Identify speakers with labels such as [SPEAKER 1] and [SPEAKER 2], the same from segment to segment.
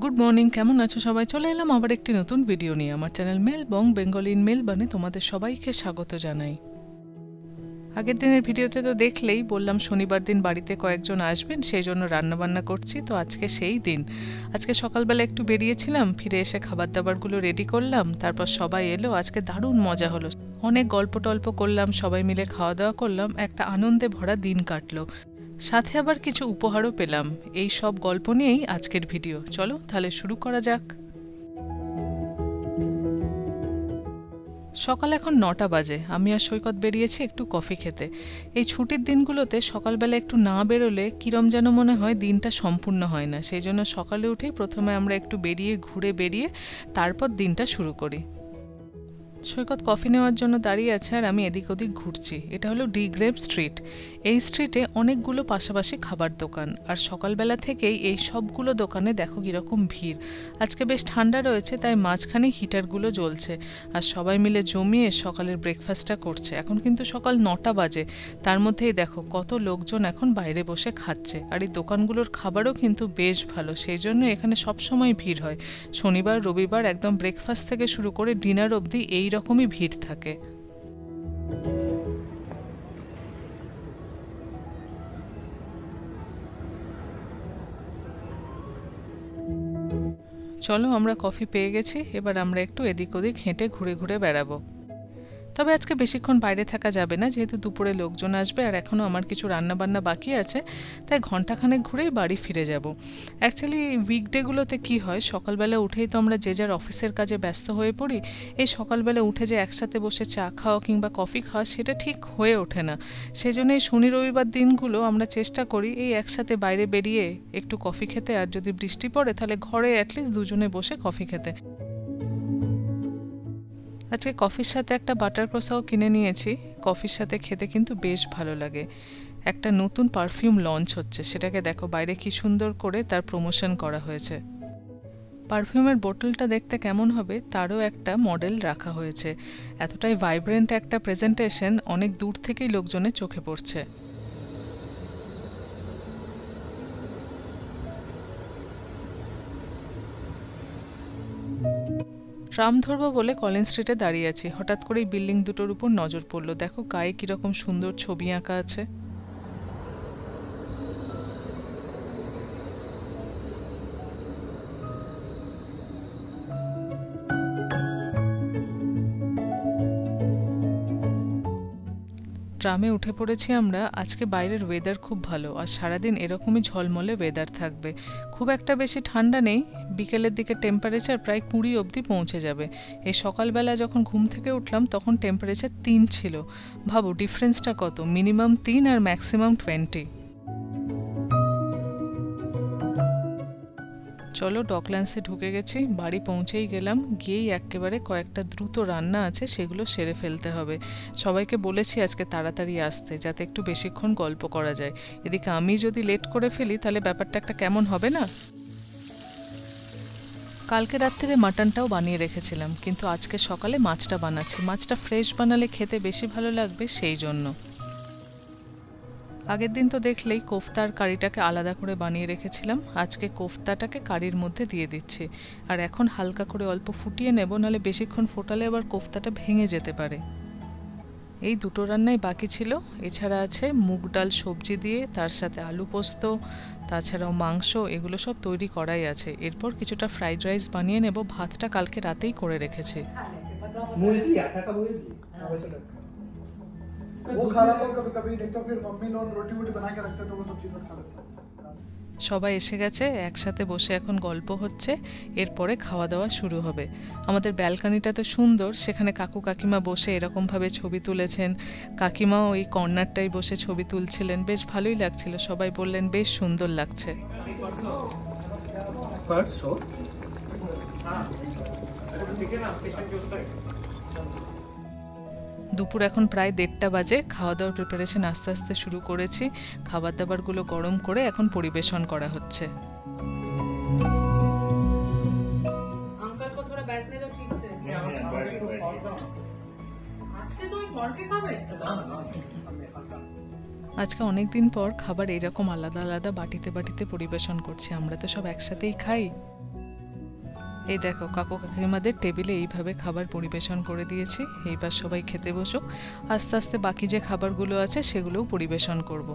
[SPEAKER 1] Good morning, কেমন আছো সবাই? চলে এলাম আবার একটি নতুন ভিডিও নিয়ে। আমার চ্যানেল মেলবং বেঙ্গলি ইন মেলবার্নে তোমাদের সবাইকে স্বাগত জানাই। আগের দিনের ভিডিওতে তো দেখলেই বললাম শনিবার দিন বাড়িতে কয়েকজন আসবেন, সেই জন্য রান্নাবান্না করছি। তো আজকে সেই দিন। আজকে সকালবেলা একটু বেরিয়েছিলাম, ফিরে এসে খাবার দাবারগুলো রেডি করলাম, তারপর সবাই এলো। আজকে দারুণ মজা হলো, অনেক গল্প টল্প করলাম, সবাই মিলে খাওয়া দাওয়া করলাম, একটা আনন্দে ভরা দিন কাটলো। সাথে আবার কিছু উপহারও পেলাম। এই সব গল্প নিয়েই আজকের ভিডিও। চলো তাহলে শুরু করা যাক। সকাল এখন 9টা বাজে। আমি আর সৈকত বেরিয়েছি একটু কফি খেতে। এই ছুটির দিনগুলোতে সকালবেলা একটু না বেরোলে কিরম যেন মনে হয় দিনটা সম্পূর্ণ হয় না। সেই জন্য সকালে উঠেই প্রথমে আমরা একটু ঘুরে বেরিয়ে তারপর দিনটা শুরু করি। সৈকত কফি নেওয়ার জন্য দাঁড়িয়ে আছে আর আমি এদিক ওদিক ঘুরছি। এটা হলো ডি গ্রেভ স্ট্রিট। এই স্ট্রিটে অনেকগুলো পাশাপাশি খাবার দোকান, আর সকালবেলা থেকেই এই সবগুলো দোকানে দেখো কীরকম ভিড়। আজকে বেশ ঠান্ডা রয়েছে, তাই মাঝখানে হিটারগুলো জ্বলছে আর সবাই মিলে জমিয়ে সকালের ব্রেকফাস্টটা করছে। এখন কিন্তু সকাল 9টা বাজে, তার মধ্যেই দেখো কত লোকজন এখন বাইরে বসে খাচ্ছে। আর এই দোকানগুলোর খাবারও কিন্তু বেশ ভালো, সেই জন্য এখানে সবসময় ভিড় হয়। শনিবার রবিবার একদম ব্রেকফাস্ট থেকে শুরু করে ডিনার অবধি এই রকমই ভিড় থাকে। চলো, আমরা কফি পেয়ে গেছি, এবার আমরা একটু এদিক ওদিক হেঁটে ঘুরে ঘুরে বেড়াবো। তবে আজকে বেশিক্ষণ বাইরে থাকা যাবে না, যেহেতু দুপুরে লোকজন আসবে আর এখনও আমার কিছু রান্নাবান্না বাকি আছে, তাই ঘন্টাখানেক ঘুরেই বাড়ি ফিরে যাব। অ্যাকচুয়ালি উইকডেগুলোতে কি হয়, সকালবেলা উঠেই তো আমরা যে যার অফিসের কাজে ব্যস্ত হয়ে পড়ি। এই সকালবেলা উঠে যে একসাথে বসে চা খাওয়া কিংবা কফি খাওয়া, সেটা ঠিক হয়ে ওঠে না। সেই জন্য এই শনি রবিবার দিনগুলো আমরা চেষ্টা করি এই একসাথে বাইরে বেরিয়ে একটু কফি খেতে, আর যদি বৃষ্টি পড়ে তাহলে ঘরে অ্যাটলিস্ট দুজনে বসে কফি খেতে। আজকে কফির সাথে একটা বাটার ক্রোসাও কিনে নিয়েছি। কফির সাথে খেতে কিন্তু বেশ ভালো লাগে। একটা নতুন পারফিউম লঞ্চ হচ্ছে, সেটাকে দেখো বাইরে কি সুন্দর করে তার প্রমোশন করা হয়েছে। পারফিউমের বোতলটা দেখতে কেমন হবে তারও একটা মডেল রাখা হয়েছে। এতটাই ভাইব্রেন্ট একটা প্রেজেন্টেশন, অনেক দূর থেকেই লোকজনের চোখে পড়ছে। ট্রাম ধরবো বলে কলিন স্ট্রিটে দাঁড়িয়ে আছি, হঠাৎ করেই বিল্ডিং দুটোর উপর নজর পড়লো। দেখো গায়ে কীরকম সুন্দর ছবি আঁকা আছে। ট্রামে উঠে পড়েছি আমরা। আজকে বাইরের ওয়েদার খুব ভালো, আর সারাদিন এরকমই ঝলমলে ওয়েদার থাকবে। খুব একটা বেশি ঠান্ডা নেই, বিকেলের দিকে টেম্পারেচার প্রায় 20 অবধি পৌঁছে যাবে। এই সকালবেলা যখন ঘুম থেকে উঠলাম তখন টেম্পারেচার 3 ছিল। ভাবো ডিফারেন্সটা কত, মিনিমাম 3 আর ম্যাক্সিমাম 20। চলো, ডকল্যান্ডসে ঢুকে গেছি, বাড়ি পৌঁছেই গেলাম। গিয়েই একেবারে কয়েকটা দ্রুত রান্না আছে, সেগুলো সেরে ফেলতে হবে। সবাইকে বলেছি আজকে তাড়াতাড়ি আসতে, যাতে একটু বেশিক্ষণ গল্প করা যায়। এদিকে আমি যদি লেট করে ফেলি তাহলে ব্যাপারটা একটা কেমন হবে না? কালকে রাত্রিরে মাটনটাও বানিয়ে রেখেছিলাম, কিন্তু আজকে সকালে মাছটা বানাচ্ছি। মাছটা ফ্রেশ বানালে খেতে বেশি ভালো লাগবে, সেই জন্য। আগের দিন তো দেখলেই কোফতার কারিটাকে আলাদা করে বানিয়ে রেখেছিলাম। আজকে কোফতাটাকে কারির মধ্যে দিয়ে দিচ্ছি, আর এখন হালকা করে অল্প ফুটিয়ে নেব, নাহলে বেশিক্ষণ ফোটালে আবার কোফতাটা ভেঙে যেতে পারে। এই দুটো রান্নাই বাকি ছিল। এছাড়া আছে মুগ ডাল সবজি দিয়ে, তার সাথে আলু পোস্ত, তাছাড়াও মাংস, এগুলো সব তৈরি করাই আছে। এরপর কিছুটা ফ্রাইড রাইস বানিয়ে নেব। ভাতটা কালকে রাতেই করে রেখেছি।
[SPEAKER 2] वो खा रहा था कभी कभी, नहीं तो फिर मम्मी लोग रोटी वोटी बना के रखते तो वो सब चीज़ खा लेता।
[SPEAKER 1] সবাই এসে গেছে, একসাথে বসে এখন গল্প হচ্ছে। এরপরে খাওয়া দাওয়া শুরু হবে। আমাদের ব্যালকানিটা তো সুন্দর, সেখানে কাকু কাকিমা বসে এরকমভাবে ছবি তুলেছেন। কাকিমাও ওই কর্নারটাই বসে ছবি তুলছিলেন, বেশ ভালোই লাগছিল। সবাই বললেন বেশ সুন্দর লাগছে। দুপুর এখন প্রায় 1:30 বাজে। খাওয়া দাওয়ার প্রিপারেশন আস্তে আস্তে শুরু করেছি। খাবার দাবারগুলো গরম করে এখন পরিবেশন করা হচ্ছে। আজকে অনেক দিন পর খাবার এরকম আলাদা আলাদা বাটিতে বাটিতে পরিবেশন করছি। আমরা তো সব একসাথেই খাই। এই দেখো কাকু কাকিমাদের টেবিলে এইভাবে খাবার পরিবেশন করে দিয়েছি। এইবার সবাই খেতে বসুক, আস্তে আস্তে বাকি যে খাবারগুলো আছে সেগুলোও পরিবেশন করব।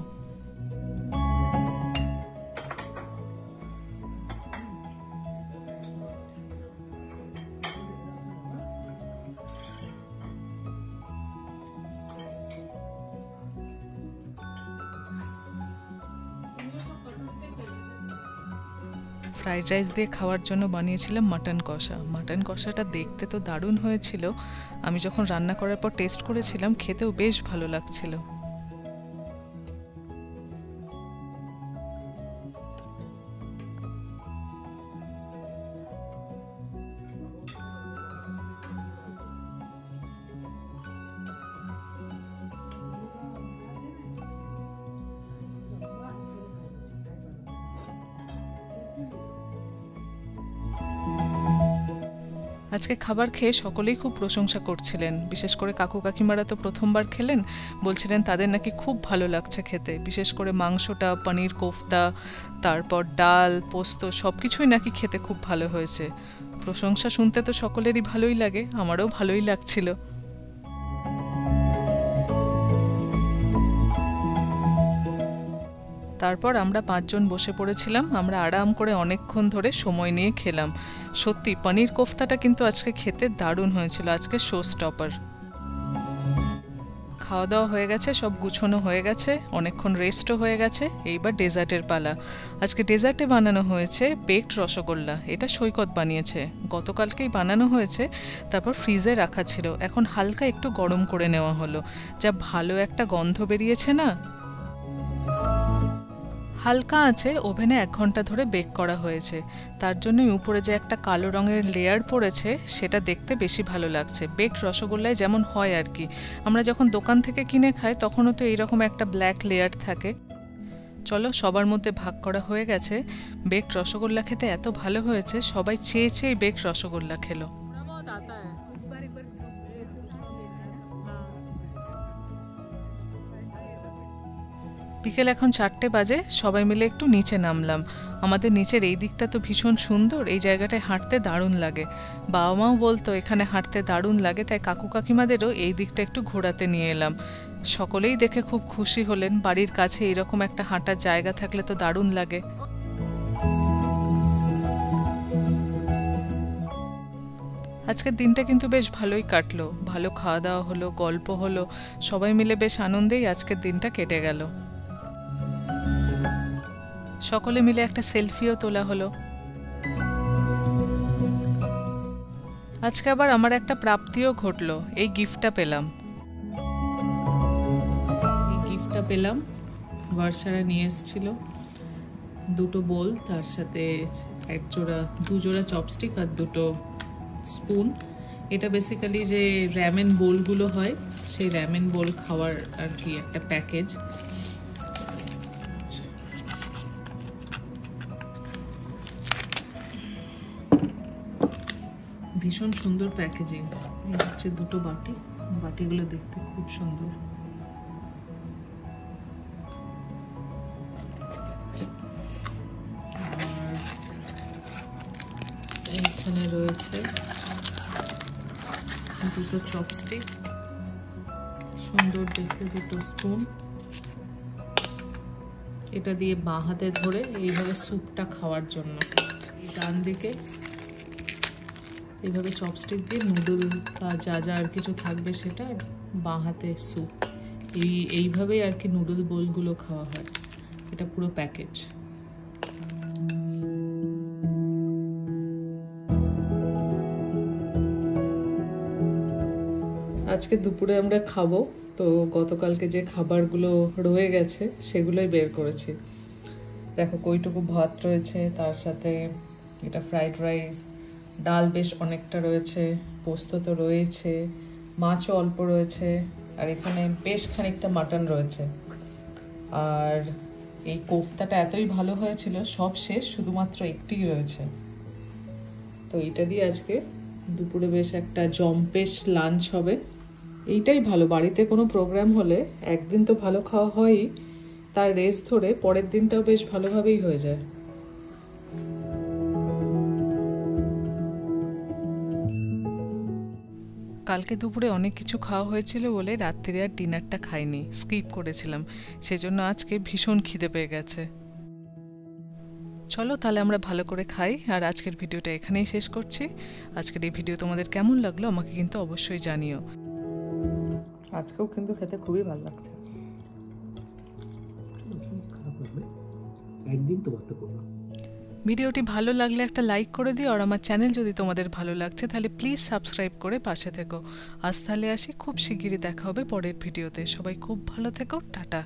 [SPEAKER 1] ফ্রাইড রাইস দিয়ে খাওয়ার জন্য বানিয়েছিলাম মাটন কষা। মাটন কষাটা দেখতে তো দারুণ হয়েছিল, আমি যখন রান্না করার পর টেস্ট করেছিলাম খেতেও বেশ ভালো লাগছিল। আজকে খাবার খেয়ে সকলেই খুব প্রশংসা করছিলেন, বিশেষ করে কাকু কাকিমারা তো প্রথমবার খেলেন, বলছিলেন তাদের নাকি খুব ভালো লাগছে খেতে। বিশেষ করে মাংসটা, পনির কোফতা, তারপর ডাল, পোস্ত সব কিছুই নাকি খেতে খুব ভালো হয়েছে। প্রশংসা শুনতে তো সকলেরই ভালোই লাগে, আমারও ভালোই লাগছিল। তারপর আমরা 5 জন বসে পড়েছিলাম, আমরা আরাম করে অনেকক্ষণ ধরে সময় নিয়ে খেলাম। সত্যি পনির কোফতাটা কিন্তু আজকে খেতে দারুণ হয়েছিল, আজকে শো স্টপার। খাওয়া দাওয়া হয়ে গেছে, সব গুছানো হয়ে গেছে, অনেকক্ষণ রেস্টও হয়ে গেছে। এইবার ডেজার্টের পালা। আজকে ডেজার্টে বানানো হয়েছে বেকড রসগোল্লা। এটা সৈকত বানিয়েছে, গতকালকেই বানানো হয়েছে, তারপর ফ্রিজে রাখা ছিল, এখন হালকা একটু গরম করে নেওয়া হলো। যা ভালো একটা গন্ধ বেরিয়েছে না। হালকা আছে ওভেনে 1 ঘন্টা ধরে বেক করা হয়েছে, তার জন্যই উপরে যে একটা কালো রঙের লেয়ার পড়েছে সেটা দেখতে বেশি ভালো লাগছে। বেকড রসগোল্লায় যেমন হয় আর কি, আমরা যখন দোকান থেকে কিনে খাই তখনও তো এইরকম একটা ব্ল্যাক লেয়ার থাকে। চলো, সবার মধ্যে ভাগ করা হয়ে গেছে। বেকড রসগোল্লা খেতে এত ভালো হয়েছে, সবাই চেয়ে চেয়ে বেকড রসগোল্লা খেলো। বিকেল এখন 4টে বাজে, সবাই মিলে একটু নিচে নামলাম। আমাদের নিচের এই দিকটা তো ভীষণ সুন্দর, এই জায়গাটায় হাঁটতে দারুণ লাগে। বাবা মাও বলতো এখানে হাঁটতে দারুণ লাগে, তাই কাকু কাকিমাদেরও এই দিকটা একটু ঘোরাতে নিয়ে এলাম। সকলেই দেখে খুব খুশি হলেন, বাড়ির কাছে এরকম একটা হাঁটার জায়গা থাকলে তো দারুণ লাগে। আজকের দিনটা কিন্তু বেশ ভালোই কাটলো, ভালো খাওয়া দাওয়া হলো, গল্প হলো, সবাই মিলে বেশ আনন্দেই আজকের দিনটা কেটে গেল। সকলে মিলে একটা সেলফিও তোলা হলো। আজকে আবার আমার একটা প্রাপ্তিও ঘটলো, এই গিফটটা পেলাম। বর্ষারা নিয়ে এসেছিল 2টো বোল, তার সাথে 2 জোড়া চপস্টিক আর 2টো স্পুন। এটা বেসিক্যালি যে র্যামেন বোলগুলো হয় সেই র্যামেন বোল খাওয়ার আর কি একটা প্যাকেজ। ভীষণ সুন্দর প্যাকেজিং। এই হচ্ছে 2টো বাটি, বাটিগুলো দেখতে খুব সুন্দর। আর এইখানে রয়েছে 2টো চপস্টিক, সুন্দর দেখতে 2টো স্পুন। এটা দিয়ে বাঁ হাতে ধরে এইভাবে স্যুপটা খাওয়ার জন্য। ডান দিকে এইভাবে চপস্টিক দিয়ে নুডল বা যা যা আর কিছু থাকবে সেটা, বাঁ হাতে স্যুপ। এইভাবেই আর কি নুডল বোলগুলো খাওয়া হয়। এটা পুরো প্যাকেজ। আজকে দুপুরে আমরা খাবো, তো গতকালকে যে খাবারগুলো রয়ে গেছে সেগুলোই বের করেছি। দেখো কইটুকু ভাত রয়েছে, তার সাথে এটা ফ্রাইড রাইস, ডাল বেশ অনেকটা রয়েছে, পোস্ত তো রয়েছে, মাছও অল্প রয়েছে, আর এখানে বেশ খানিকটা মাটন রয়েছে। আর এই কোফতাটা এতই ভালো হয়েছিল, সব শেষ, শুধুমাত্র একটিই রয়েছে। তো এইটা দিয়ে আজকে দুপুরে বেশ একটা জম্পেশ লাঞ্চ হবে। এইটাই ভালো, বাড়িতে কোনো প্রোগ্রাম হলে একদিন তো ভালো খাওয়া হয়ই, তার রেস্ট ধরে পরের দিনটাও বেশ ভালোভাবেই হয়ে যায়। কালকে দুপুরে অনেক কিছু খাওয়া হয়েছিল বলে রাত্রিরে আর ডিনারটা খাইনি, স্কিপ করেছিলাম। সেজন্য আজকে ভীষণ খিদে পেয়ে গেছে। চলো তাহলে আমরা ভালো করে খাই, আর আজকের ভিডিওটা এখানেই শেষ করছি। আজকের এই ভিডিও তোমাদের কেমন লাগলো আমাকে কিন্তু অবশ্যই জানিও।
[SPEAKER 3] আজকেও কিন্তু খেতে খুবই ভালো লাগছে।
[SPEAKER 4] খারাপ লাগবে, একদিন তো বাধ্য করবো।
[SPEAKER 1] ভিডিওটি ভালো লাগলে একটা লাইক করে দিও, আর আমার চ্যানেল যদি তোমাদের ভালো লাগছে তাহলে প্লিজ সাবস্ক্রাইব করে পাশে থেকো। আজ তাহলে আসি, খুব শিগগিরই দেখা হবে পরের ভিডিওতে। সবাই খুব ভালো থেকো, টাটা।